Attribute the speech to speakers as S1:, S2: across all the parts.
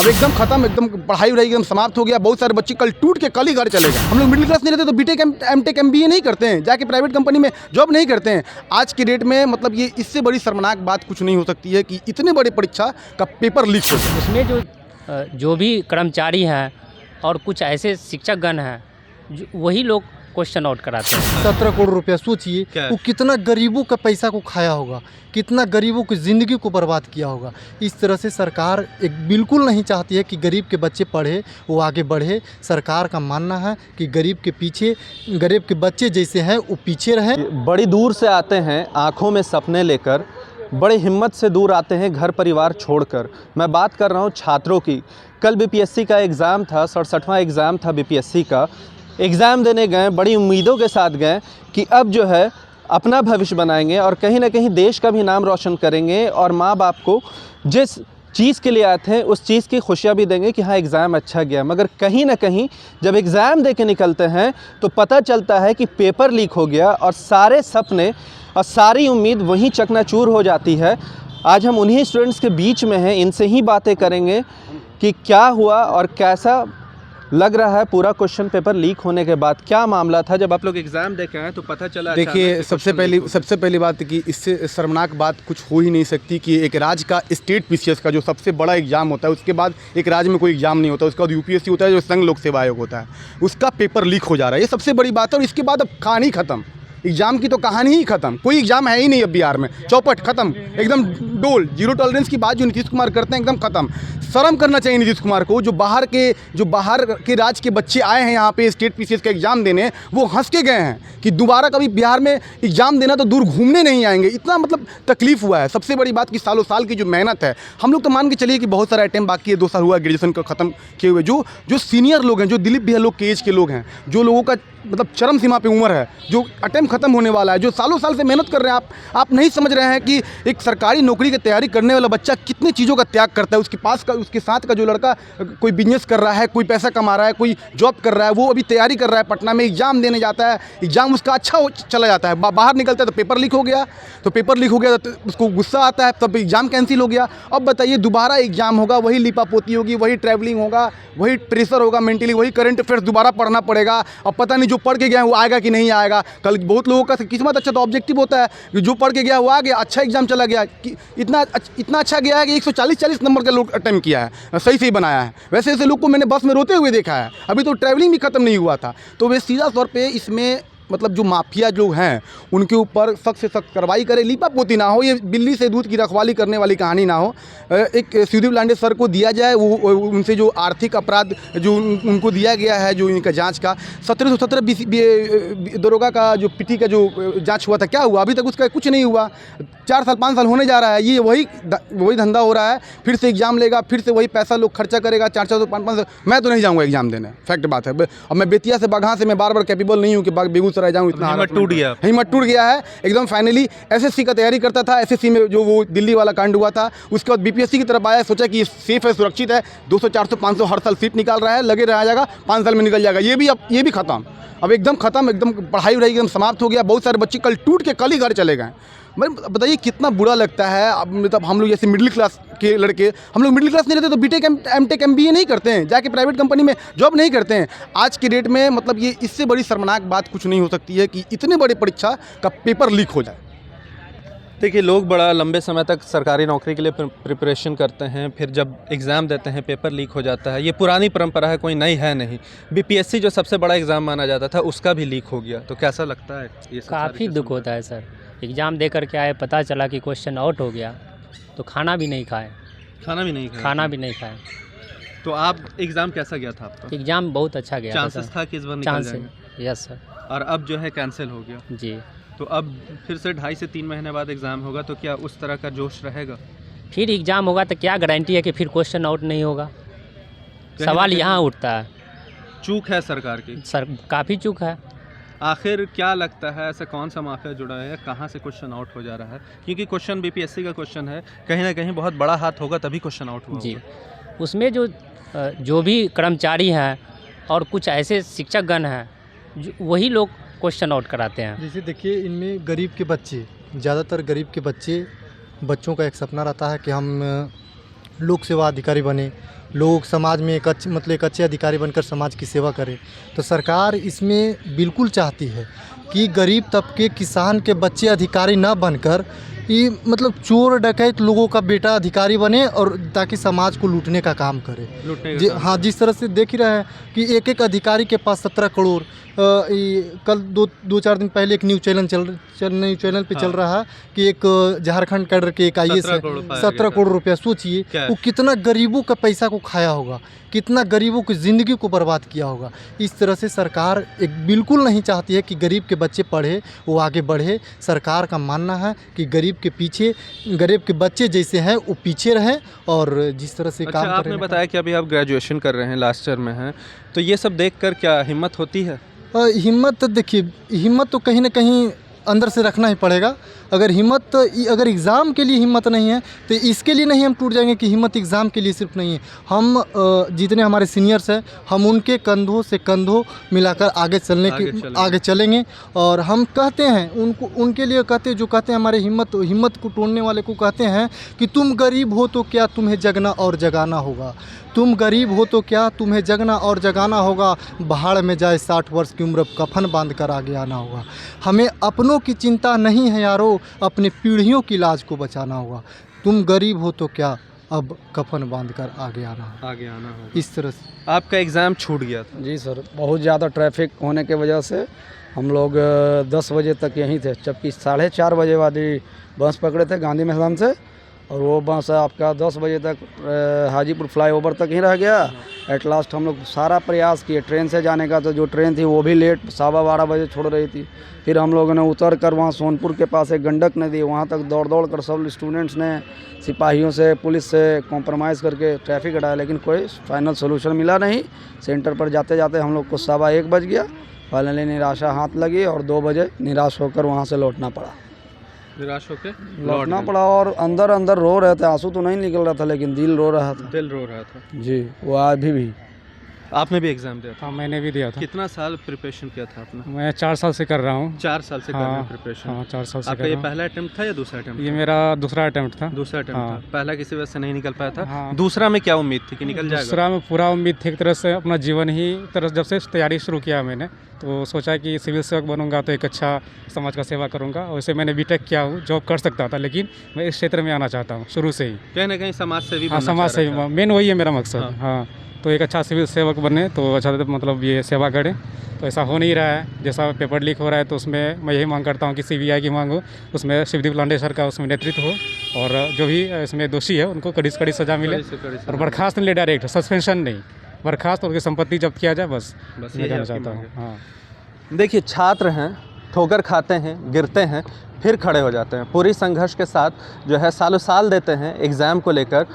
S1: अब एकदम खत्म, एकदम पढ़ाई वढ़ाई एकदम समाप्त हो गया। बहुत सारे बच्चे कल टूट के कल ही घर चले गए। हम लोग मिडिल क्लास नहीं रहते तो बीटेक एमटेक एमबीए नहीं करते हैं, जाके प्राइवेट कंपनी में जॉब नहीं करते हैं। आज की डेट में मतलब ये इससे बड़ी शर्मनाक बात कुछ नहीं हो सकती है कि इतने बड़े परीक्षा का पेपर लीक हो जाए।
S2: उसमें जो भी कर्मचारी हैं और कुछ ऐसे शिक्षकगण हैं वही लोग क्वेश्चन आउट कराते हैं।
S3: 17 करोड़ रुपया, सोचिए वो कितना गरीबों का पैसा को खाया होगा, कितना गरीबों की ज़िंदगी को बर्बाद किया होगा। इस तरह से सरकार एक बिल्कुल नहीं चाहती है कि गरीब के बच्चे पढ़े, वो आगे बढ़े। सरकार का मानना है कि गरीब के पीछे, गरीब के बच्चे जैसे हैं वो पीछे रहें।
S4: बड़ी दूर से आते हैं आँखों में सपने लेकर, बड़े हिम्मत से दूर आते हैं घर परिवार छोड़कर। मैं बात कर रहा हूँ छात्रों की। कल बीपीएससी का एग्ज़ाम था, 67वां एग्ज़ाम था बीपीएससी का। एग्ज़ाम देने गए, बड़ी उम्मीदों के साथ गए कि अब जो है अपना भविष्य बनाएंगे और कहीं ना कहीं देश का भी नाम रोशन करेंगे और माँ बाप को जिस चीज़ के लिए आए थे उस चीज़ की खुशियाँ भी देंगे कि हाँ एग्ज़ाम अच्छा गया। मगर कहीं ना कहीं जब एग्ज़ाम दे के निकलते हैं तो पता चलता है कि पेपर लीक हो गया और सारे सपने और सारी उम्मीद वहीं चकनाचूर हो जाती है। आज हम उन्हीं स्टूडेंट्स के बीच में हैं, इनसे ही बातें करेंगे कि क्या हुआ और कैसा लग रहा है पूरा क्वेश्चन पेपर लीक होने के बाद। क्या मामला था जब आप लोग एग्ज़ाम दे के आए तो पता चला?
S1: देखिए, सबसे पहली बात कि इससे शर्मनाक बात कुछ हो ही नहीं सकती कि एक राज्य का स्टेट पीसीएस का जो सबसे बड़ा एग्जाम होता है, उसके बाद एक राज्य में कोई एग्जाम नहीं होता, उसके बाद यूपीएससी होता है जो संघ लोक सेवा आयोग होता है, उसका पेपर लीक हो जा रहा है। ये सबसे बड़ी बात है। और इसके बाद अब कहानी ख़त्म, एग्जाम की तो कहानी ही खत्म। कोई एग्जाम है ही नहीं अब बिहार में, चौपट खत्म, एकदम डोल। जीरो टॉलरेंस की बात जो नीतीश कुमार करते हैं एकदम खत्म। शर्म करना चाहिए नीतीश कुमार को। जो बाहर के राज्य के बच्चे आए हैं यहाँ पे स्टेट पीसीएस का एग्जाम देने, वो हंस के गए हैं कि दोबारा कभी बिहार में एग्जाम देना तो दूर घूमने नहीं आएंगे। इतना मतलब तकलीफ हुआ है। सबसे बड़ी बात कि सालों साल की जो मेहनत है, हम लोग तो मान के चलिए कि बहुत सारा अटेम्प्ट बाकी है, 2 साल हुआ ग्रेजुएशन का ख़त्म किए हुए। जो सीनियर लोग हैं, जो दिलीप भैया लोग के एज के लोग हैं, जो लोगों का मतलब चरम सीमा पे उम्र है, जो अटेम्प्ट खत्म होने वाला है, जो सालों साल से मेहनत कर रहे हैं, आप नहीं समझ रहे हैं कि एक सरकारी नौकरी की तैयारी करने वाला बच्चा कितनी चीज़ों का त्याग करता है। उसके साथ का जो लड़का कोई बिजनेस कर रहा है, कोई पैसा कमा रहा है, कोई जॉब कर रहा है, वो अभी तैयारी कर रहा है, पटना में एग्जाम देने जाता है, एग्जाम उसका अच्छा चला जाता है, बाहर निकलता है तो पेपर लीक हो गया, तो उसको गुस्सा आता है, तब एग्जाम कैंसिल हो गया। अब बताइए दोबारा एग्जाम होगा, वही लिपापोती होगी, वही ट्रैवलिंग होगा, वही प्रेशर होगा मेंटली, वही करंट अफेयर्स दोबारा पढ़ना पड़ेगा। अब पता नहीं जो पढ़ के गया वो आएगा कि नहीं आएगा। कल बहुत लोगों का किस्मत अच्छा तो ऑब्जेक्टिव होता है कि जो पढ़ के गया वो आ गया, अच्छा एग्जाम चला गया, कि इतना अच्छा गया है कि 140 नंबर का लोग अटेम्प्ट किया है, सही से ही बनाया है। वैसे ऐसे लोग को मैंने बस में रोते हुए देखा है, अभी तो ट्रैवलिंग भी खत्म नहीं हुआ था। तो वे सीधा तौर पे इसमें मतलब जो माफिया लोग हैं उनके ऊपर सख्त से सख्त कार्रवाई करे, लीपापोती ना हो, ये बिल्ली से दूध की रखवाली करने वाली कहानी ना हो। एक सुदीप लांडे सर को दिया जाए, वो उनसे जो आर्थिक अपराध जो उनको दिया गया है, जो इनका जांच का 1717 दरोगा का जो पीटी का जो जांच हुआ था, क्या हुआ? अभी तक उसका कुछ नहीं हुआ। 4 साल 5 साल होने जा रहा है, ये वही धंधा हो रहा है। फिर से एग्जाम लेगा, फिर से वही पैसा लोग खर्चा करेगा, 400 500। मैं तो नहीं जाऊँगा एग्जाम देने, फैक्ट बात है। अब मैं बेतिया से बगहा से मैं बार कैपेबल नहीं हूँ कि बेगूसराय जाऊँ, इतना हिम्मत टूट गया है एकदम। फाइनली एसएससी का तैयारी करता था, एसएससी में जो वो दिल्ली वाला कांड हुआ था, उसके बाद बीपीएससी की तरफ आया, सोचा कि सेफ है, सुरक्षित है, 200 400 500 हर साल सीट निकाल रहा है, लगे रह जाएगा, 5 साल में निकल जाएगा। ये भी खत्म, अब एकदम खत्म, एकदम पढ़ाई वढ़ाई एकदम समाप्त हो गया। बहुत सारे बच्चे कल टूट के कल ही घर चले गए। भाई बताइए कितना बुरा लगता है। अब मतलब हम लोग जैसे मिडिल क्लास के लड़के, हम लोग मिडिल क्लास नहीं रहते तो बीटेक एमटेक एमबीए नहीं करते हैं, जाके प्राइवेट कंपनी में जॉब नहीं करते हैं। आज की डेट में मतलब ये इससे बड़ी शर्मनाक बात कुछ नहीं हो सकती है कि इतने बड़े परीक्षा का पेपर लीक हो जाए।
S4: देखिए, लोग बड़ा लंबे समय तक सरकारी नौकरी के लिए प्रिपरेशन करते हैं, फिर जब एग्ज़ाम देते हैं पेपर लीक हो जाता है। ये पुरानी परंपरा है, कोई नई है नहीं। बीपीएससी जो सबसे बड़ा एग्ज़ाम माना जाता था उसका भी लीक हो गया, तो कैसा लगता है? ये
S2: काफ़ी दुख होता है सर। एग्ज़ाम दे करके आए, पता चला कि क्वेश्चन आउट हो गया, तो खाना भी नहीं खाए।
S4: तो आप एग्ज़ाम कैसा गया था आपका?
S2: एग्ज़ाम बहुत अच्छा गया।
S4: चांसेस था कि इस बार निकल जाएंगे?
S2: Yes sir.
S4: और अब जो है कैंसिल हो गया
S2: जी।
S4: तो अब फिर से 2.5 से 3 महीने बाद एग्ज़ाम होगा, तो क्या उस तरह का जोश रहेगा?
S2: फिर एग्ज़ाम होगा तो क्या गारंटी है कि फिर क्वेश्चन आउट नहीं होगा? सवाल यहाँ उठता है।
S4: चूक है सरकार की,
S2: सर काफ़ी चूक है।
S4: आखिर क्या लगता है ऐसा कौन सा माफिया जुड़ा है, कहाँ से क्वेश्चन आउट हो जा रहा है? क्योंकि क्वेश्चन बीपीएससी का क्वेश्चन है, कहीं ना कहीं बहुत बड़ा हाथ होगा तभी क्वेश्चन आउट हुआ
S2: जी। उसमें जो भी कर्मचारी हैं और कुछ ऐसे शिक्षकगण हैं वही लोग क्वेश्चन आउट कराते हैं।
S3: जैसे देखिए, इनमें गरीब के बच्चे, ज़्यादातर गरीब के बच्चों का एक सपना रहता है कि हम लोक सेवा अधिकारी बने, लोग समाज में एक अच्छे अधिकारी बनकर समाज की सेवा करें। तो सरकार इसमें बिल्कुल चाहती है कि गरीब तबके किसान के बच्चे अधिकारी ना बनकर ये चोर डकैत लोगों का बेटा अधिकारी बने और ताकि समाज को लूटने का काम करे। हाँ, जिस तरह से देख ही रहे हैं कि एक एक अधिकारी के पास 17 करोड़। कल दो चार दिन पहले एक न्यूज़ चैनल पे चल रहा है कि एक झारखंड कैडर के एक IAS है, 17 करोड़ रुपया। सोचिए वो कितना गरीबों का पैसा को खाया होगा, कितना गरीबों की ज़िंदगी को बर्बाद किया होगा। इस तरह से सरकार बिल्कुल नहीं चाहती है कि गरीब के बच्चे पढ़े, वो आगे बढ़े। सरकार का मानना है कि गरीब के बच्चे जैसे हैं वो पीछे रहें और जिस तरह से काम करें।
S4: आपने बताया कि अभी आप ग्रेजुएशन कर रहे हैं, लास्ट ईयर में हैं, तो ये सब देखकर क्या हिम्मत होती है?
S3: हिम्मत देखिए, हिम्मत तो कहीं ना कहीं अंदर से रखना ही पड़ेगा। अगर अगर एग्ज़ाम के लिए हिम्मत नहीं है तो इसके लिए नहीं हम टूट जाएंगे कि हिम्मत एग्ज़ाम के लिए सिर्फ नहीं है। हम जितने हमारे सीनियर्स हैं हम उनके कंधों से कंधों मिलाकर आगे चलेंगे। और हम कहते हैं उनके लिए जो कहते हैं हमारे हिम्मत को तोड़ने वाले को कहते हैं कि तुम गरीब हो तो क्या तुम्हें जगना और जगाना होगा, तुम गरीब हो तो क्या तुम्हें जगना और जगाना होगा, भाड़ में जाए 60 वर्ष की उम्र कफन बांध कर आगे आना होगा। हमें अपनों की चिंता नहीं है यारो, अपने पीढ़ियों की लाज को बचाना होगा। तुम गरीब हो तो क्या अब कफन बांध कर आगे आना होगा। इस तरह से
S4: आपका एग्ज़ाम छूट गया था?
S5: जी सर, बहुत ज़्यादा ट्रैफिक होने के वजह से हम लोग 10 बजे तक यहीं थे, जबकि 4:30 बजे वाली बस पकड़े थे गांधी मैदान से, और वो बस आपका 10 बजे तक हाजीपुर फ्लाईओवर तक ही रह गया। एट लास्ट हम लोग सारा प्रयास किए ट्रेन से जाने का, तो जो ट्रेन थी वो भी लेट 12:15 बजे छोड़ रही थी। फिर हम लोगों ने उतर कर वहाँ सोनपुर के पास एक गंडक नदी, वहाँ तक दौड़ कर सब स्टूडेंट्स ने सिपाहियों से पुलिस से कॉम्प्रोमाइज़ करके ट्रैफिक हटाया, लेकिन कोई फाइनल सोल्यूशन मिला नहीं। सेंटर पर जाते जाते हम लोग को 1:15 बज गया। फाइनली निराशा हाथ लगी और 2 बजे निराश होकर वहाँ से लौटना पड़ा। लौटना पड़ा और अंदर रो रहे थे, आंसू तो नहीं निकल रहा था लेकिन दिल रो रहा था। जी, वो अभी भी।
S4: आपने भी एग्जाम दिया था?
S6: हाँ, मैंने भी दिया था।
S4: कितना साल प्रिपरेशन किया था आपने?
S6: मैं 4 साल से कर रहा हूँ।
S4: 4 साल से कर रहे हैं प्रिपरेशन?
S6: हाँ, 4 साल से।
S4: आपका ये पहला अटेम्प्ट था या दूसरा अटेम्प्ट?
S6: ये मेरा दूसरा अटेम्प्ट था।
S4: दूसरा अटेम्प्ट
S6: हाँ।
S4: था। पहला किसी वजह से नहीं निकल पाया था?
S6: हाँ।
S4: दूसरा में क्या उम्मीद थी कि निकल जाएगा?
S6: दूसरा में पूरा उम्मीद थी, एक तरह से अपना जीवन ही जब से तैयारी शुरू किया मैंने, तो सोचा कि सिविल सेवक बनूंगा तो एक अच्छा समाज का सेवा करूंगा। वैसे मैंने बीटेक किया हूँ, जॉब कर सकता था, लेकिन मैं इस क्षेत्र में आना चाहता हूँ शुरू से ही।
S4: कहीं ना कहीं समाज सेवी।
S6: हाँ, समाज सेवी मेन वही है मेरा मकसद। हाँ, तो एक अच्छा सिविल सेवक बने तो अच्छा, मतलब ये सेवा करें। तो ऐसा हो नहीं रहा है। जैसा पेपर लीक हो रहा है तो उसमें मैं यही मांग करता हूँ कि CBI की मांग हो, उसमें शिवदीप लांडे सर का उसमें नेतृत्व हो, और जो भी इसमें दोषी है उनको कड़ी से कड़ी सज़ा मिले, और बर्खास्त मिले, डायरेक्ट सस्पेंशन नहीं, बर्खास्त, उनकी संपत्ति जब्त किया जाए। बस मैं कहना चाहता हूँ। हाँ,
S4: देखिए, छात्र हैं, ठोकर खाते हैं, गिरते हैं, फिर खड़े हो जाते हैं, पूरी संघर्ष के साथ जो है सालों साल देते हैं एग्ज़ाम को लेकर,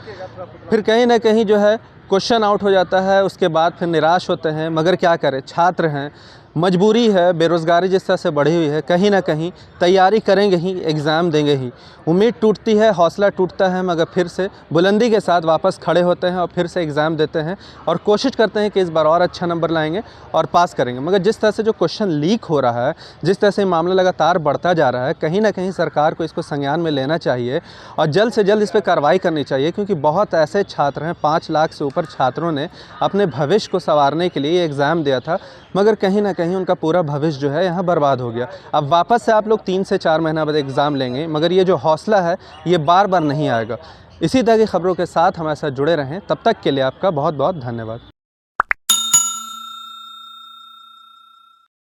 S4: फिर कहीं ना कहीं जो है क्वेश्चन आउट हो जाता है, उसके बाद फिर निराश होते हैं। मगर क्या करें, छात्र हैं, मजबूरी है, बेरोज़गारी जिस तरह से बढ़ी हुई है, कहीं ना कहीं तैयारी करेंगे ही, एग्ज़ाम देंगे ही। उम्मीद टूटती है, हौसला टूटता है, मगर फिर से बुलंदी के साथ वापस खड़े होते हैं और फिर से एग्ज़ाम देते हैं और कोशिश करते हैं कि इस बार और अच्छा नंबर लाएंगे और पास करेंगे। मगर जिस तरह से जो क्वेश्चन लीक हो रहा है, जिस तरह से मामला लगातार बढ़ता जा रहा है, कहीं ना कहीं सरकार को इसको संज्ञान में लेना चाहिए और जल्द से जल्द इस पर कार्रवाई करनी चाहिए, क्योंकि बहुत ऐसे छात्र हैं, 5 लाख से ऊपर छात्रों ने अपने भविष्य को संवारने के लिए एग्ज़ाम दिया था, मगर कहीं ना कहीं उनका पूरा भविष्य जो है यहाँ बर्बाद हो गया। अब वापस से आप लोग 3 से 4 महीना बाद एग्ज़ाम लेंगे, मगर ये जो हौसला है ये बार बार नहीं आएगा। इसी तरह की खबरों के साथ हमारे साथ जुड़े रहें। तब तक के लिए आपका बहुत बहुत धन्यवाद।